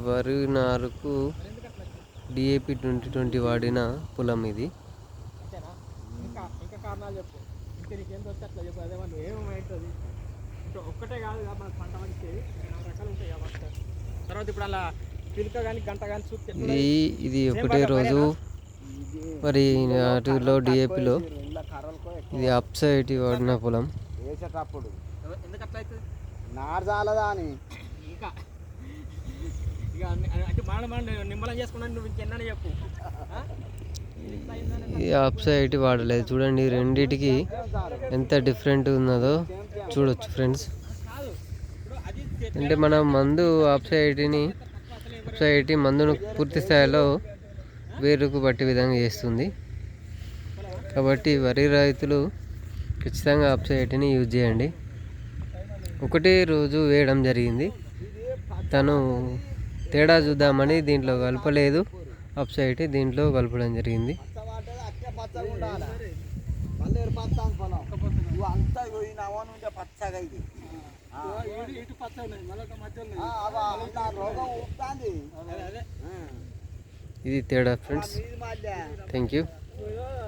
వరి నారుకు డిఏపి 2020 వాడిన పొలం ఇది. ఇంకా కారణాలు చెప్పు, ఇంకా నీకేం వస్తే అట్లా చెప్పు. అదే మనం ఏమవుతుంది ఒక్కటే కాదు కదా మన పంట మంచి 4 రకాలు ఉంటాయి కదా. తర్వాత ఇప్పుడు అలా పిలుక కానీ గంట కానీ చూస్తే ఇది ఒకటే రోజు మరి నాటిలో డిఏపిలో ఇది అప్సైట్ వాడిన పొలం. వేసేటప్పుడు ఎందుకు అట్లా అవుతుంది? నారు చాలదా అని ఇంకా ఇక అంటే మనం నిమ్మలం చేసుకున్నాను. నువ్వు ఇంకెన్నా చెప్పు. ఈ అప్సైట్ వాడలేదు చూడండి, రెండిటికి ఎంత డిఫరెంట్ ఉన్నదో చూడొచ్చు ఫ్రెండ్స్. అంటే మన మందు అప్సైట్ మందును పూర్తి స్థాయిలో వేరుకు పట్టే విధంగా చేస్తుంది. కాబట్టి వరి రైతులు ఖచ్చితంగా అప్సైట్ని యూజ్ చేయండి. ఒకటే రోజు వేయడం జరిగింది. తను తేడా చూద్దామని దీంట్లో కలపలేదు, అప్సైట్ దీంట్లో కలపడం జరిగింది. ఇది తేడా ఫ్రెండ్స్. Thank you.